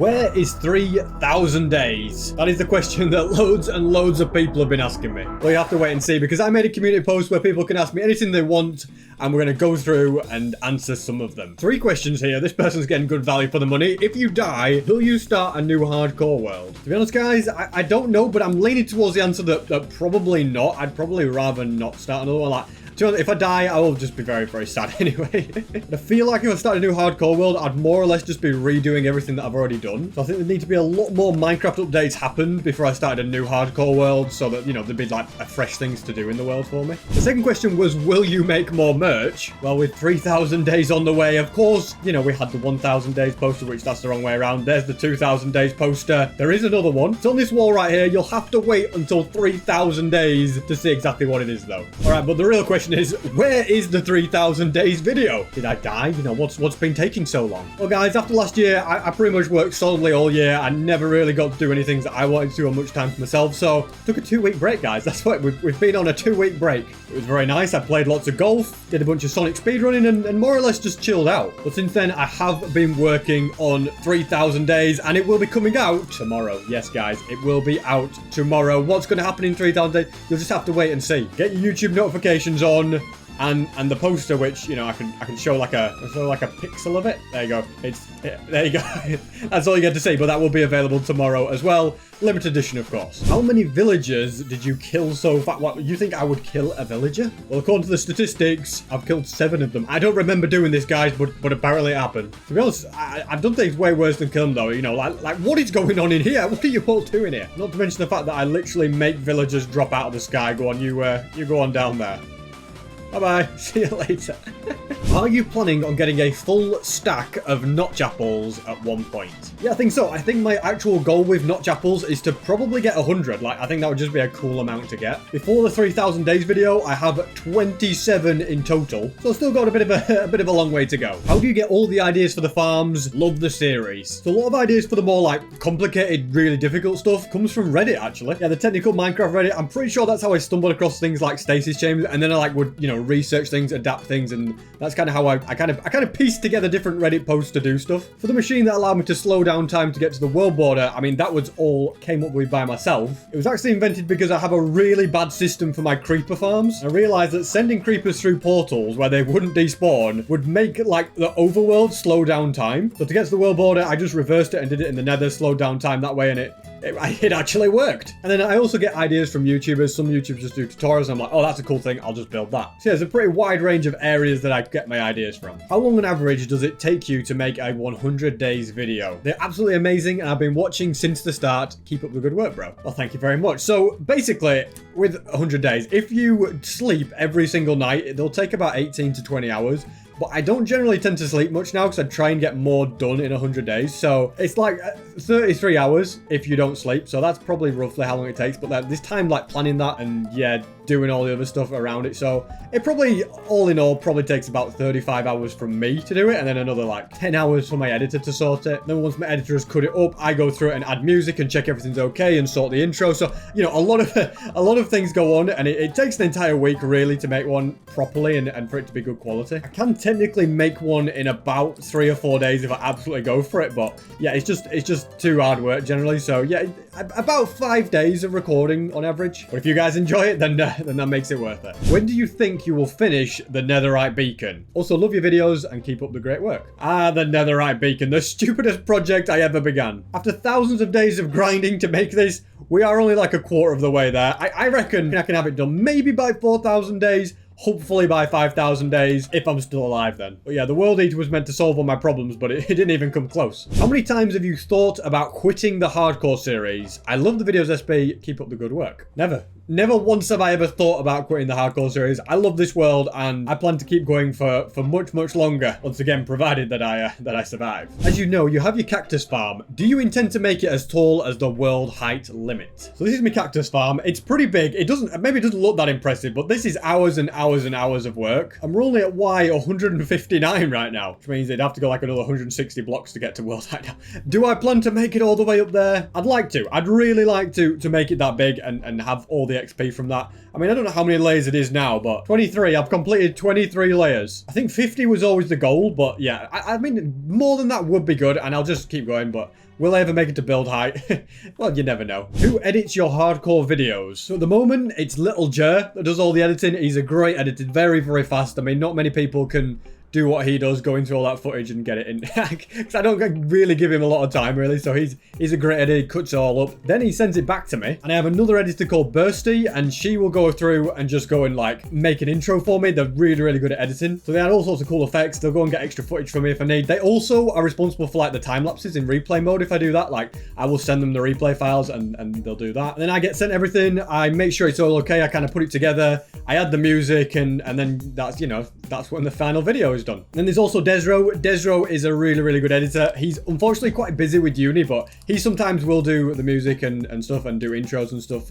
Where is 3,000 days? That is the question that loads and loads of people have been asking me. Well, you have to wait and see, because I made a community post where people can ask me anything they want, and we're going to go through and answer some of them. 3 questions here. This person's getting good value for the money. If you die, will you start a new hardcore world? To be honest, guys, I don't know, but I'm leaning towards the answer that probably not. I'd probably rather not start another one. Like, if I die, I will just be very, very sad anyway. I feel like if I start a new hardcore world, I'd more or less just be redoing everything that I've already done. So I think there need to be a lot more Minecraft updates happen before I started a new hardcore world, so that, you know, there'd be like fresh things to do in the world for me. The second question was, will you make more merch? Well, with 3,000 days on the way, of course, you know, we had the 1,000 days poster, which that's the wrong way around. There's the 2,000 days poster. There is another one. It's on this wall right here. You'll have to wait until 3,000 days to see exactly what it is, though. All right, but the real question is, where is the 3,000 days video? Did I die? You know, what's been taking so long? Well, guys, after last year, I pretty much worked solidly all year. I never really got to do any things that I wanted to do on much time for myself, so took a 2-week break, guys. That's what we've been on, a 2-week break. It was very nice. I played lots of golf, did a bunch of Sonic speedrunning, and more or less just chilled out. But since then, I have been working on 3,000 days, and it will be coming out tomorrow. Yes, guys, it will be out tomorrow. What's going to happen in 3,000 days? You'll just have to wait and see. Get your YouTube notifications on. And the poster, which, you know, I can show like a pixel of it. There you go. There you go. That's all you get to see, but that will be available tomorrow as well. Limited edition, of course. How many villagers did you kill so far? What, you think I would kill a villager? Well, according to the statistics, I've killed 7 of them. I don't remember doing this, guys, but apparently it happened. To be honest, I've done things way worse than killing, though. You know, like what is going on in here? What are you all doing here? Not to mention the fact that I literally make villagers drop out of the sky. Go on, you go on down there. Bye-bye. See you later. Are you planning on getting a full stack of notch apples at one point? Yeah, I think so. I think my actual goal with notch apples is to probably get 100. Like, I think that would just be a cool amount to get. Before the 3,000 days video, I have 27 in total. So I've still got a bit of a long way to go. How do you get all the ideas for the farms? Love the series. So a lot of ideas for the more like complicated, really difficult stuff comes from Reddit, actually. Yeah, the technical Minecraft Reddit. I'm pretty sure that's how I stumbled across things like stasis chambers, and then I would, you know, research things, adapt things, and that's kind of how I kind of pieced together different Reddit posts to do stuff. For the machine that allowed me to slow down time to get to the world border, I mean, that was all came up with by myself. It was actually invented because I have a really bad system for my creeper farms. I realized that sending creepers through portals where they wouldn't despawn would make like the overworld slow down time. So to get to the world border, I just reversed it and did it in the nether, slowed down time that way, and it actually worked. And then I also get ideas from YouTubers. Some YouTubers just do tutorials, and I'm like, oh, that's a cool thing, I'll just build that. So yeah, there's a pretty wide range of areas that I get my ideas from. How long on average does it take you to make a 100 days video? They're absolutely amazing, and I've been watching since the start. Keep up the good work, bro. Well, thank you very much. So basically, with 100 days, if you sleep every single night, they'll take about 18 to 20 hours. But I don't generally tend to sleep much now because I try and get more done in 100 days. So it's like 33 hours if you don't sleep. So that's probably roughly how long it takes. But this time, like planning that and yeah, doing all the other stuff around it. So it probably, all in all, probably takes about 35 hours from me to do it. And then another like 10 hours for my editor to sort it. Then once my editor has cut it up, I go through it and add music and check everything's okay and sort the intro. So, you know, a lot of things go on, and it takes an entire week really to make one properly and for it to be good quality. I can technically make one in about 3 or 4 days if I absolutely go for it, but yeah, it's just too hard work generally. So yeah, about 5 days of recording on average. But if you guys enjoy it, then that makes it worth it. When do you think you will finish the netherite beacon? Also, love your videos and keep up the great work. The netherite beacon, the stupidest project I ever began. After thousands of days of grinding to make this, we are only like a quarter of the way there. I reckon I can have it done maybe by 4,000 days. Hopefully by 5,000 days, if I'm still alive then. But yeah, the World Eater was meant to solve all my problems, but it didn't even come close. How many times have you thought about quitting the hardcore series? I love the videos, SB. Keep up the good work. Never. Never once have I ever thought about quitting the hardcore series. I love this world, and I plan to keep going for much, much longer. Once again, provided that I survive. As you know, you have your cactus farm. Do you intend to make it as tall as the world height limit? So this is my cactus farm. It's pretty big. Maybe it doesn't look that impressive, but this is hours and hours and hours of work. I'm only at Y 159 right now, which means they'd have to go like another 160 blocks to get to world height now. Do I plan to make it all the way up there? I'd like to. I'd really like to make it that big and have all the XP from that. I mean, I don't know how many layers it is now, but 23. I've completed 23 layers. I think 50 was always the goal, but yeah, I mean, more than that would be good, and I'll just keep going, but Will I ever make it to build height? Well, you never know. Who edits your hardcore videos? So at the moment, it's Little Jer that does all the editing. He's a great editor, very, very fast. I mean, not many people can do what he does, go into all that footage and get it in. Because I don't really give him a lot of time, really. So he's a great editor. He cuts it all up. Then he sends it back to me. And I have another editor called Bursty. And she will go through and just go and like make an intro for me. They're really, really good at editing. So they add all sorts of cool effects. They'll go and get extra footage from me if I need. They also are responsible for like the time lapses in replay mode if I do that. Like I will send them the replay files and they'll do that. And then I get sent everything. I make sure it's all okay. I kind of put it together. I add the music and then that's, you know, that's when the final video is done. Then there's also Desro. Desro is a really, really good editor. He's unfortunately quite busy with uni, but he sometimes will do the music and stuff and do intros and stuff.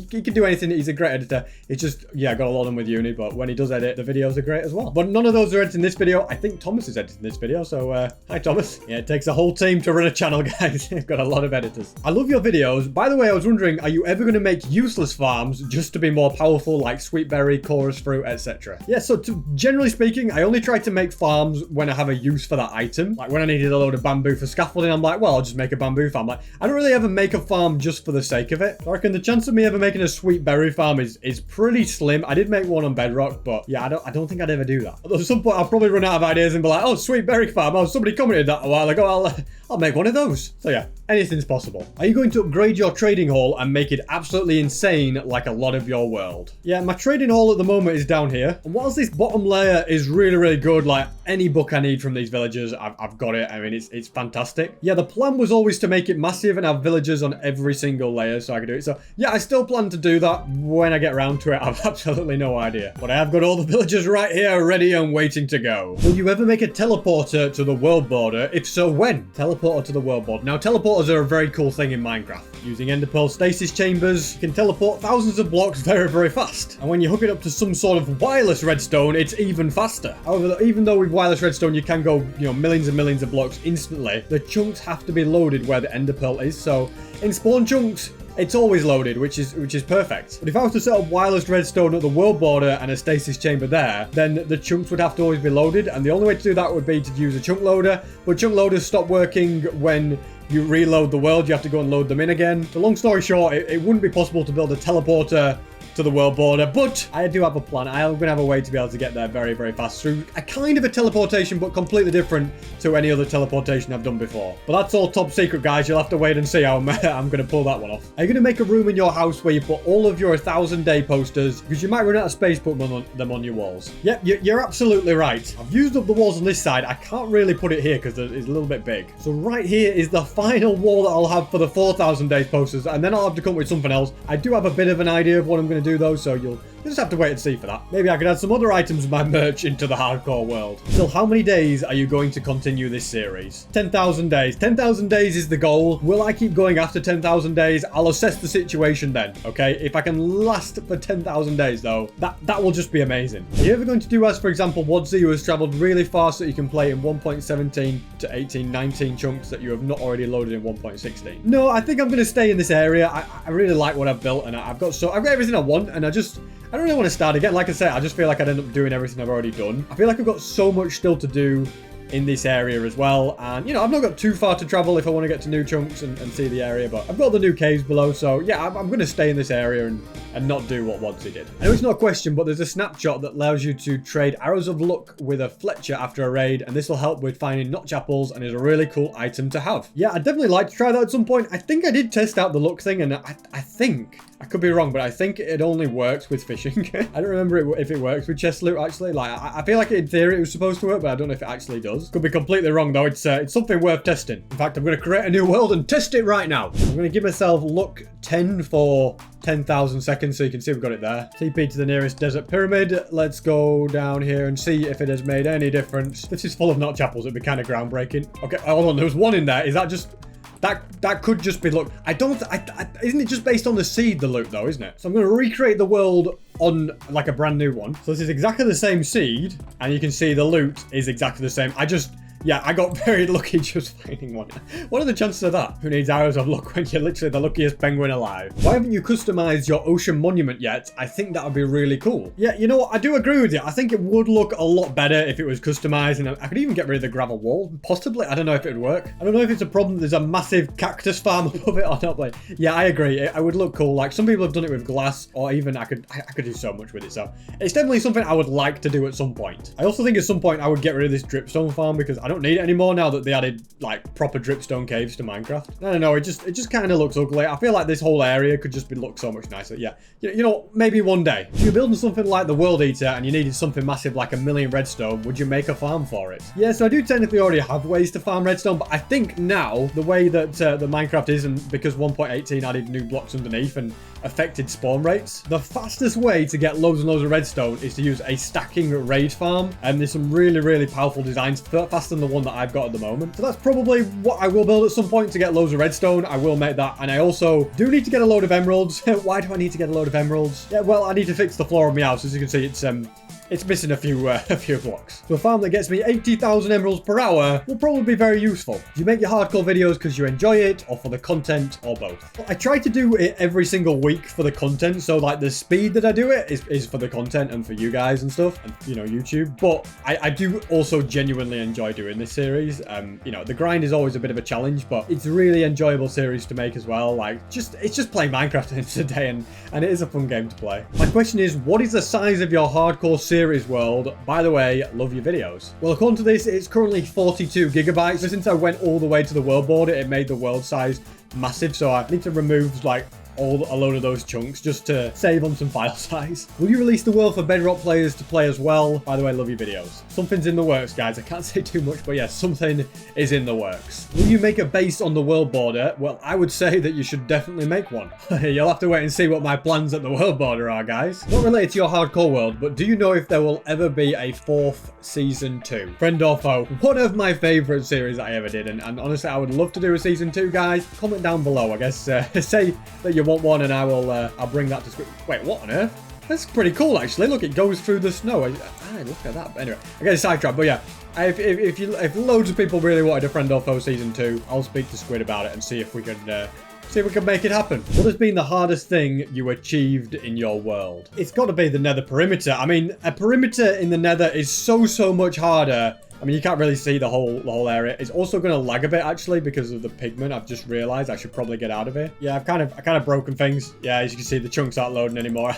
He can do anything. He's a great editor. It's just, yeah, I got a lot on with uni, but when he does edit, the videos are great as well. But none of those are editing this video. I think Thomas is editing this video, so hi Thomas. Yeah, it takes a whole team to run a channel, guys. I've got a lot of editors. I love your videos. By the way, I was wondering, are you ever going to make useless farms just to be more powerful, like sweetberry, chorus fruit, etc.? Yeah, so generally speaking, I only try to make farms when I have a use for that item. Like when I needed a load of bamboo for scaffolding, I'm like, well, I'll just make a bamboo farm. Like, I don't really ever make a farm just for the sake of it. So I reckon the chance of me ever making a sweet berry farm is pretty slim. I did make one on Bedrock, but yeah, I don't think I'd ever do that. Although at some point I'll probably run out of ideas and be like, oh, sweet berry farm. Oh, somebody commented that a while ago. I'll make one of those. So yeah, anything's possible. Are you going to upgrade your trading hall and make it absolutely insane like a lot of your world? Yeah, my trading hall at the moment is down here. And whilst this bottom layer is really, really good, like any book I need from these villagers, I've got it. I mean, it's fantastic. Yeah, the plan was always to make it massive and have villagers on every single layer so I could do it. So yeah, I still plan to do that when I get around to it. I've absolutely no idea. But I have got all the villagers right here ready and waiting to go. Will you ever make a teleporter to the world border? If so, when? Teleporter to the world border. Now, teleporters are a very cool thing in Minecraft. Using Ender Pearl stasis chambers, you can teleport thousands of blocks very, very fast. And when you hook it up to some sort of wireless redstone, it's even faster. However, even though with wireless redstone you can go, you know, millions and millions of blocks instantly, the chunks have to be loaded where the Ender Pearl is. So in spawn chunks, it's always loaded, which is perfect. But if I was to set up wireless redstone at the world border and a stasis chamber there, then the chunks would have to always be loaded. And the only way to do that would be to use a chunk loader. But chunk loaders stop working when you reload the world. You have to go and load them in again. So long story short, it wouldn't be possible to build a teleporter to the world border, but I do have a plan. I am going to have a way to be able to get there very, very fast through a kind of a teleportation, but completely different to any other teleportation I've done before. But that's all top secret, guys. You'll have to wait and see how I'm going to pull that one off. Are you going to make a room in your house where you put all of your 1,000-day posters? Because you might run out of space putting them on your walls. Yep, you're absolutely right. I've used up the walls on this side. I can't really put it here because it's a little bit big. So right here is the final wall that I'll have for the 4,000 days posters, and then I'll have to come up with something else. I do have a bit of an idea of what I'm going to do though, so you'll just have to wait and see for that. Maybe I could add some other items of my merch into the hardcore world. So how many days are you going to continue this series? 10,000 days. 10,000 days is the goal. Will I keep going after 10,000 days? I'll assess the situation then, okay? If I can last for 10,000 days though, that will just be amazing. Are you ever going to do as, for example, Wadzi, who has traveled really fast so you can play in 1.17 to 1819 chunks that you have not already loaded in 1.16? No, I think I'm going to stay in this area. I really like what I've built, and I've got everything I want, and I don't really want to start again. Like I said, I just feel like I'd end up doing everything I've already done. I feel like I've got so much still to do in this area as well, and you know, I've not got too far to travel if I want to get to new chunks and see the area, but I've got the new caves below, so yeah, I'm going to stay in this area and not do what Wadzi did. I know it's not a question, but there's a snapshot that allows you to trade arrows of luck with a Fletcher after a raid, and this will help with finding notch apples and is a really cool item to have. Yeah, I'd definitely like to try that at some point. I think I did test out the luck thing, and I think, I could be wrong, but I think it only works with fishing. I don't remember if it works with chest loot, actually. Like, I feel like in theory it was supposed to work, but I don't know if it actually does. Could be completely wrong, though. It's something worth testing. In fact, I'm going to create a new world and test it right now. I'm going to give myself luck 10 for 10,000 seconds, so you can see we've got it there. TP to the nearest desert pyramid. Let's go down here and see if it has made any difference. This is full of notch apples. It'd be kind of groundbreaking. Okay, hold on. There was one in there. Is that just... That could just be luck. Isn't it just based on the seed, the loot, though, isn't it? So I'm going to recreate the world on, like, a brand new one. So this is exactly the same seed, and you can see the loot is exactly the same. I just Yeah, I got very lucky just finding one. What are the chances of that? Who needs arrows of luck when you're literally the luckiest penguin alive? Why haven't you customized your ocean monument yet? I think that would be really cool. Yeah, you know what? I do agree with you. I think it would look a lot better if it was customized, and I could even get rid of the gravel wall. Possibly. I don't know if it would work. I don't know if it's a problem there's a massive cactus farm above it or not. But yeah, I agree. It would look cool. Like, some people have done it with glass, or even I could do so much with it. So it's definitely something I would like to do at some point. I also think at some point I would get rid of this dripstone farm because I don't need it anymore now that they added like proper dripstone caves to Minecraft. I don't know. It just kind of looks ugly. I feel like this whole area could just look so much nicer. Yeah. You know, maybe one day. If you're building something like the World Eater and you needed something massive like 1,000,000 redstone, would you make a farm for it? Yeah, so I do technically already have ways to farm redstone, but I think now the way that the Minecraft is, and because 1.18 added new blocks underneath and affected spawn rates, the fastest way to get loads and loads of redstone is to use a stacking raid farm, and there's some really powerful designs faster than the one that I've got at the moment. So that's probably what I will build at some point to get loads of redstone. I will make that, and I also do need to get a load of emeralds. Why do I need to get a load of emeralds? Yeah, well, I need to fix the floor of my house. As you can see, it's missing a few blocks. So a farm that gets me 80,000 emeralds per hour will probably be very useful. Do you make your hardcore videos because you enjoy it, or for the content, or both? Well, I try to do it every single week for the content, so like the speed that I do it is for the content and for you guys and stuff, and you know, YouTube. But I do also genuinely enjoy doing this series. You know, the grind is always a bit of a challenge, but it's a really enjoyable series to make as well. Like, it's just playing Minecraft at the end of the day, and it is a fun game to play. My question is, what is the size of your hardcore series world? By the way, love your videos. Well, according to this, it's currently 42 gigabytes. So since I went all the way to the world border, it made the world size massive. So I need to remove like a load of those chunks just to save on some file size. Will you release the world for Bedrock players to play as well? By the way, love your videos. Something's in the works, guys. I can't say too much, but yes, something is in the works. Will you make a base on the world border? Well, I would say that you should definitely make one. You'll have to wait and see what my plans at the world border are, guys. Not related to your hardcore world, but do you know if there will ever be a 4th season 2? Friend or foe? One of my favorite series I ever did, and honestly, I would love to do a season 2, guys. Comment down below, I guess. Say that you want one, and I'll bring that to script. Wait, what on earth? That's pretty cool, actually. Look, it goes through the snow. Look at that. Anyway, I get a sidetrack, but yeah. If loads of people really wanted a Friend or Foe season 2, I'll speak to Squid about it and see if we can make it happen. What has been the hardest thing you achieved in your world? It's got to be the nether perimeter. I mean, a perimeter in the nether is so much harder. I mean, you can't really see the whole area. It's also going to lag a bit, actually, because of the pigment. I've just realized I should probably get out of here. Yeah, I've kind of broken things. Yeah, as you can see, the chunks aren't loading anymore.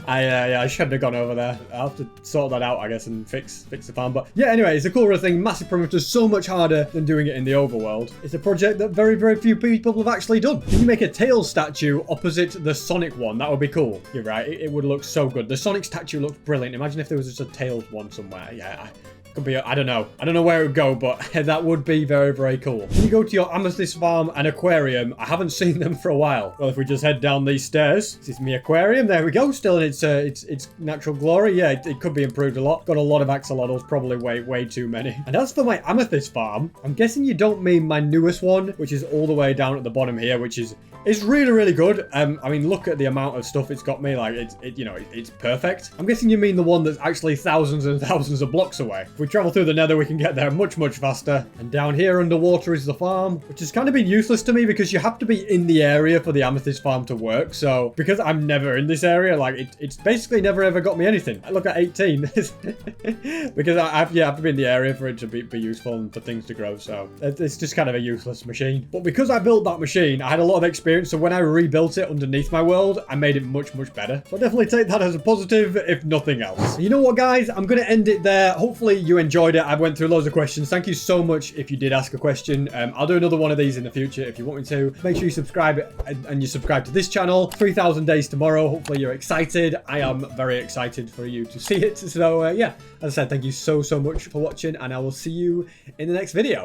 I shouldn't have gone over there. I'll have to sort that out, I guess, and fix the farm. But yeah, anyway, it's a cool thing. Massive perimeter is so much harder than doing it in the overworld. It's a project that very few people have actually done. Can you make a Tails statue opposite the Sonic one? That would be cool. You're right. It would look so good. The Sonic statue looks brilliant. Imagine if there was just a Tails one somewhere. Yeah. Could be, I don't know where it would go, but that would be very cool. When you go to your amethyst farm and aquarium, I haven't seen them for a while. Well, if we just head down these stairs, this is my aquarium. There we go, still in its natural glory. Yeah, it could be improved a lot. Got a lot of axolotls, probably way too many. And as for my amethyst farm, I'm guessing you don't mean my newest one, which is all the way down at the bottom here, which is really good. I mean, look at the amount of stuff it's got me. Like, it's perfect. I'm guessing you mean the one that's actually thousands and thousands of blocks away. If we travel through the nether, we can get there much faster. And down here underwater is the farm, which has kind of been useless to me because you have to be in the area for the amethyst farm to work. So because I'm never in this area, like it's basically never ever got me anything. I look at 18 because I have to be in the area for it to be useful and for things to grow. So it's just kind of a useless machine. But because I built that machine, I had a lot of experience. So when I rebuilt it underneath my world, I made it much better. So I definitely take that as a positive, if nothing else. You know what, guys? I'm going to end it there. Hopefully you enjoyed it. I went through loads of questions. Thank you so much if you did ask a question. I'll do another one of these in the future if you want me to. Make sure you subscribe and you subscribe to this channel. 3,000 days tomorrow. Hopefully you're excited. I am very excited for you to see it. So yeah, as I said, thank you so much for watching, and I will see you in the next video.